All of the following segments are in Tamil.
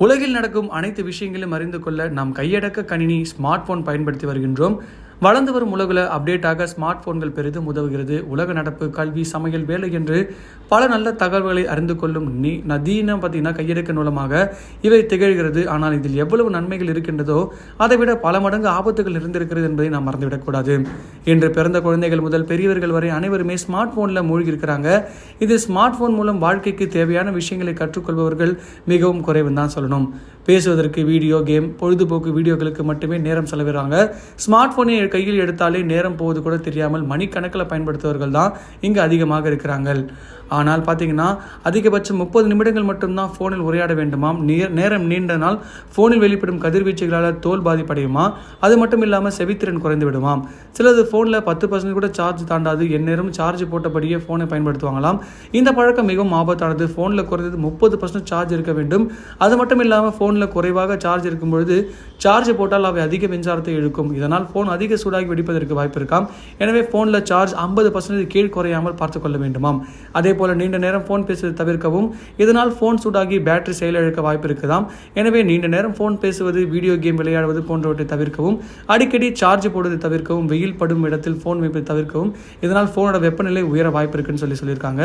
உலகில் நடக்கும் அனைத்து விஷயங்களையும் அறிந்து கொள்ள நாம் கையடக்க கணினி ஸ்மார்ட் போன் பயன்படுத்தி வருகின்றோம். வளர்ந்து வரும் உலகில் அப்டேட்டாக ஸ்மார்ட் போன்கள் பெரிதும் உதவுகிறது. உலக நடப்பு, கல்வி, சமையல், வேலை என்று பல நல்ல தகவல்களை அறிந்து கொள்ளும் நதீனம் பார்த்தீங்கன்னா கையடக்க மூலமாக இவை திகழ்கிறது. ஆனால் இதில் எவ்வளவு நன்மைகள் இருக்கின்றதோ அதை விட பல மடங்கு ஆபத்துகள் இருந்திருக்கிறது என்பதை நாம் மறந்துவிடக்கூடாது. இன்று பிறந்த குழந்தைகள் முதல் பெரியவர்கள் வரை அனைவருமே ஸ்மார்ட் போனில் மூழ்கி இருக்கிறாங்க. இது ஸ்மார்ட் போன் மூலம் வாழ்க்கைக்கு தேவையான விஷயங்களை கற்றுக்கொள்பவர்கள் மிகவும் குறைவு தான் சொல்லணும். பேசுவதற்கு வீடியோ கேம், பொழுதுபோக்கு வீடியோக்களுக்கு மட்டுமே நேரம் செலவிடுறாங்க. ஸ்மார்ட் போனை கையில் எடுத்தாலே நேரம் போவது கூட தெரியாமல் மணிக்கணக்கில் பயன்படுத்துவர்கள் தான் இங்கு அதிகமாக இருக்கிறாங்க. ஆனால் பார்த்தீங்கன்னா அதிகபட்சம் 30 நிமிடங்கள் மட்டும்தான் ஃபோனில் உரையாட வேண்டுமாம். நேரம் நீண்ட நாள் ஃபோனில் வெளிப்படும் கதிர்வீச்சுகளால் தோல் பாதிப்படையுமா. அது மட்டும் இல்லாமல் செவித்திறன் குறைந்து விடுமாம். சிலது ஃபோனில் 10% கூட சார்ஜ் தாண்டாது. எந்நேரம் சார்ஜ் போட்டபடியே ஃபோனை பயன்படுத்துவாங்களாம். இந்த பழக்கம் மிகவும் ஆபத்தானது. ஃபோனில் குறைந்தது 30% சார்ஜ் இருக்க வேண்டும். அது மட்டும் இல்லாமல் ஃபோனில் குறைவாக சார்ஜ் இருக்கும் பொழுது சார்ஜ் போட்டால் அவை அதிக மின்சாரத்தை இழுக்கும். இதனால் ஃபோன் அதிக சூடாகி வெடிப்பதற்கு வாய்ப்பு இருக்காம். எனவே ஃபோனில் சார்ஜ் 50% கீழ் குறையாமல் பார்த்துக்கொள்ள வேண்டுமாம். அதே போல நீண்ட நேரம் ஃபோன் பேசுவதை தவிர்க்கவும். இதனால் ஃபோன் சூடாகி பேட்டரி செயலிழக்க வாய்ப்பு இருக்குதாம். எனவே நீண்ட நேரம் ஃபோன் பேசுவது, வீடியோ கேம் விளையாடுவது போன்றவற்றை தவிர்க்கவும். அடிக்கடி சார்ஜ் போடுவதை தவிர்க்கவும். வெயில் படும் இடத்தில் ஃபோன் வைப்பதை தவிர்க்கவும். இதனால் ஃபோனோட வெப்பநிலை உயர வாய்ப்பு இருக்குன்னு சொல்லியிருக்காங்க.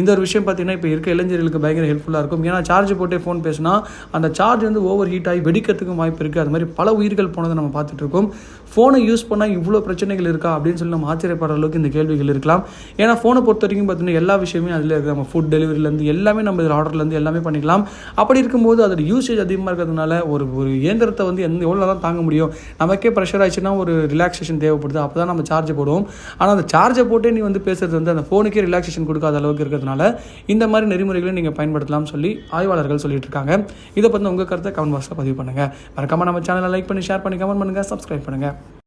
இந்த ஒரு விஷயம் பார்த்தீங்கன்னா இப்போ இருக்க இளைஞர்களுக்கு பயங்கர ஹெல்ப்ஃபுல்லாக இருக்கும். ஏன்னா சார்ஜ் போட்டே ஃபோன் பேசினா அந்த சார்ஜ் ஓவர் ஹீட் ஆகி வெடிக்கிறதுக்கும் வாய்ப்பு இருக்குது. அது மாதிரி பல உயிர்கள் போனதை நம்ம பார்த்துட்டு இருக்கோம். ஃபோனை யூஸ் பண்ணால் இவ்வளோ பிரச்சனைகள் இருக்கா அப்படின்னு சொல்லி நம்ம ஆச்சரியப்படுற அளவுக்கு இந்த கேள்விகள் இருக்கலாம். ஏன்னா ஃபோனை பொறுத்த வரைக்கும் பார்த்தீங்கன்னா எல்லா விஷயமே அதில் இருக்குது. நம்ம ஃபுட் டெலிவரிலேருந்து எல்லாமே நம்ம இதில் ஆர்டர்லேருந்து எல்லாமே பண்ணிக்கலாம். அப்படி இருக்கும்போது அதோட யூசேஜ் அதிகமாக இருக்கிறதுனால ஒரு இயந்திரத்தை எவ்வளோ தான் தாங்க முடியும். நமக்கே ப்ரெஷர் ஆயிடுச்சுன்னா ஒரு ரிலாக்ஸேஷன் தேவைப்படுது. அப்போ தான் நம்ம சார்ஜ் போடுவோம். ஆனால் அந்த சார்ஜை போட்டே நீ பேசுறது அந்த ஃபோனுக்கே ரிலாக்ஸேஷன் கொடுக்காத அளவுக்கு இருக்கிறதுனால இந்த மாதிரி நெறிமுறைகளை நீங்கள் பயன்படுத்தலாம்னு சொல்லி ஆய்வாளர்கள் சொல்லிட்டு இருக்காங்க. இதை பற்றி உங்கள் கருத்தை கமெண்ட் பாக்ஸில் பதிவு பண்ணுங்கள். மறக்காம நம்ம சேனலை லைக் பண்ணி, ஷேர் பண்ணி, கமெண்ட் பண்ணுங்கள், சப்ஸ்கிரைப் பண்ணுங்கள்.